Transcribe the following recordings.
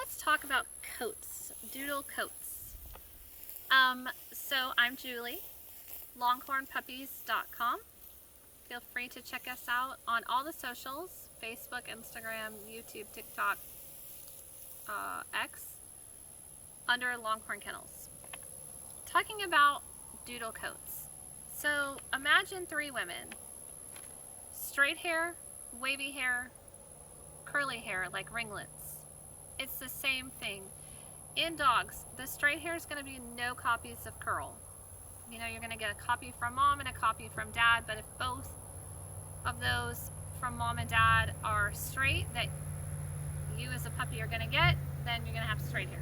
let's talk about coats, Doodle coats. So I'm Julie, longhornpuppies.com. Feel free to check us out on all the socials, Facebook, Instagram, YouTube, TikTok, X, under Longhorn Kennels. Talking about Doodle coats. So imagine three women, straight hair, wavy hair, curly hair like ringlets. It's the same thing. In dogs, the straight hair is going to be no copies of curl. You know, you're going to get a copy from mom and a copy from dad, but if both of those from mom and dad are straight that you as a puppy are going to get, then you're going to have straight hair.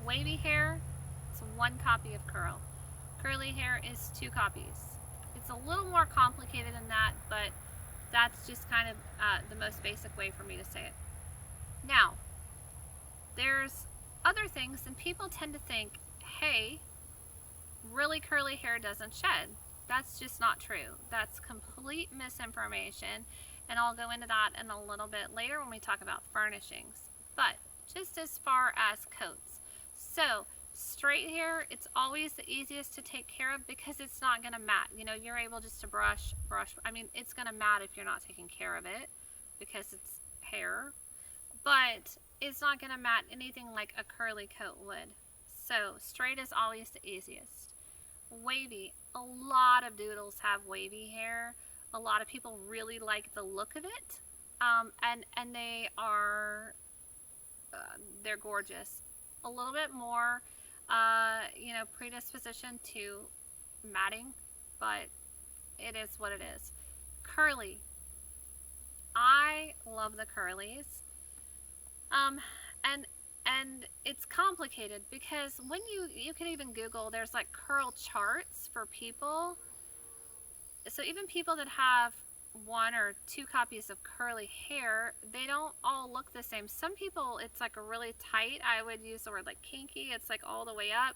Wavy hair, it's one copy of curl. Curly hair is two copies. It's a little more complicated than that, but that's just kind of the most basic way for me to say it. Now, there's other things, and people tend to think, hey, really curly hair doesn't shed. That's just not true. That's complete misinformation, and I'll go into that in a little bit later when we talk about furnishings. But just as far as coats, so straight hair, it's always the easiest to take care of because it's not going to mat. You know, you're able just to brush. I mean, it's going to mat if you're not taking care of it because it's hair, but it's not going to mat anything like a curly coat would. So straight is always the easiest. Wavy, a lot of doodles have wavy hair. A lot of people really like the look of it, and they are they're gorgeous. A little bit more you know, predisposition to matting, but it is what it is. Curly, I love the curlies. And it's complicated because when you can even Google, there's like curl charts for people. So even people that have one or two copies of curly hair, they don't all look the same. Some people, it's like a really tight, I would use the word like kinky, it's like all the way up.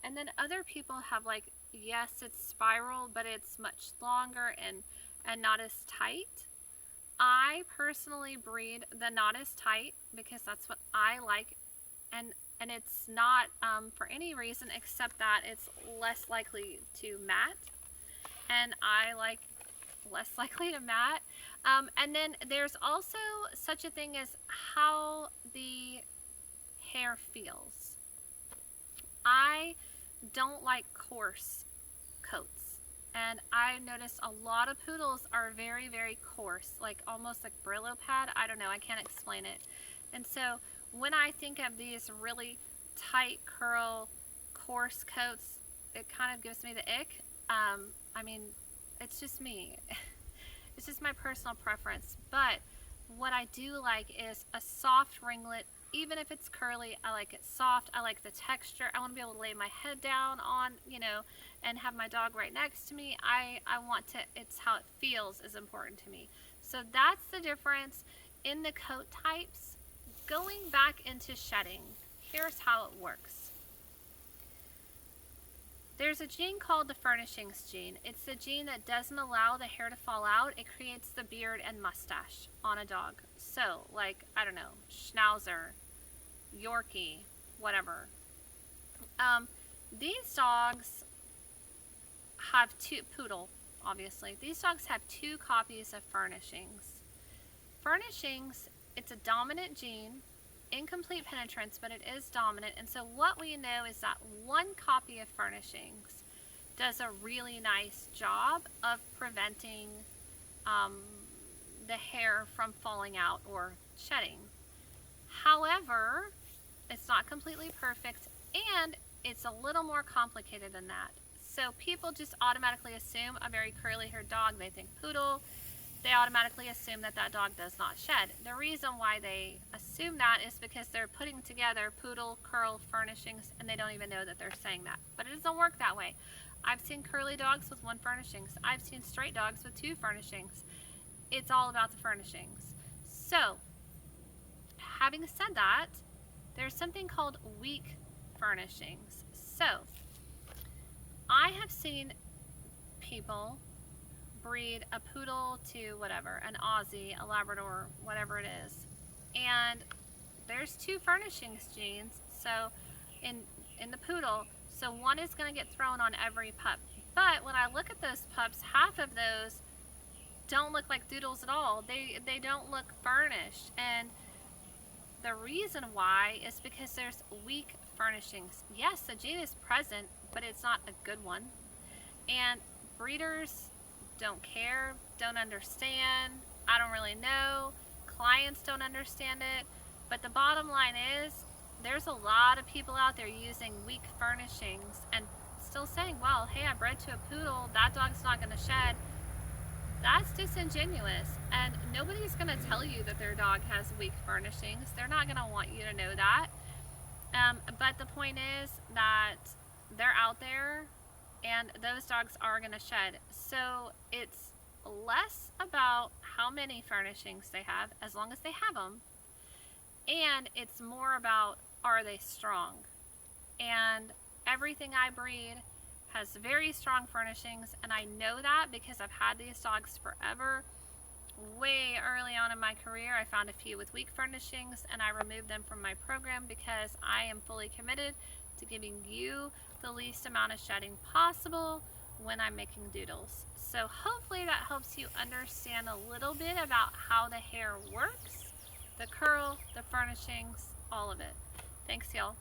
And then other people have like, yes, it's spiral, but it's much longer and not as tight. I personally breed the not as tight because that's what I like, and it's not for any reason except that it's less likely to mat, and I like less likely to mat. And then there's also such a thing as how the hair feels. I don't like coarse coats. And I noticed a lot of poodles are very, very coarse, like almost like Brillo pad. I don't know, I can't explain it. And so when I think of these really tight curl, coarse coats, it kind of gives me the ick. I mean, it's just me. It's just my personal preference. But what I do like is a soft ringlet. Even if it's curly, I like it soft. I like the texture. I want to be able to lay my head down on, you know, and have my dog right next to me. I want to, it's how it feels is important to me. So that's the difference in the coat types. Going back into shedding, here's how it works. There's a gene called the furnishings gene. It's the gene that doesn't allow the hair to fall out. It creates the beard and mustache on a dog. So, like, I don't know, Schnauzer, Yorkie, whatever. These dogs have poodle, obviously. These dogs have two copies of furnishings. Furnishings, it's a dominant gene, incomplete penetrance, but it is dominant. And so what we know is that one copy of furnishings does a really nice job of preventing the hair from falling out or shedding. However, it's not completely perfect, and it's a little more complicated than that. So people just automatically assume a very curly haired dog, they think poodle, they automatically assume that that dog does not shed. The reason why they assume that is because they're putting together poodle, curl, furnishings, and they don't even know that they're saying that. But it doesn't work that way. I've seen curly dogs with one furnishings. I've seen straight dogs with two furnishings. It's all about the furnishings. So, having said that, there's something called weak furnishings. So, I have seen people breed a poodle to whatever, an Aussie, a Labrador, whatever it is, and they're there's 2 furnishings genes, so in the poodle, so one is going to get thrown on every pup. But when I look at those pups, half of those don't look like Doodles at all. They don't look furnished, and the reason why is because there's weak furnishings. Yes, the gene is present, but it's not a good one. And breeders don't care, don't understand. I don't really know. Clients don't understand it. But the bottom line is, there's a lot of people out there using weak furnishings and still saying, well, hey, I bred to a poodle, that dog's not going to shed. That's disingenuous, and nobody's going to tell you that their dog has weak furnishings. They're not going to want you to know that. But the point is that they're out there, and those dogs are going to shed. So it's less about how many furnishings they have, as long as they have them, and it's more about, are they strong? And everything I breed has very strong furnishings, and I know that because I've had these dogs forever. Way early on in my career, I found a few with weak furnishings, and I removed them from my program because I am fully committed to giving you the least amount of shedding possible when I'm making Doodles. So hopefully that helps you understand a little bit about how the hair works, the curl, the furnishings, all of it. Thanks, y'all.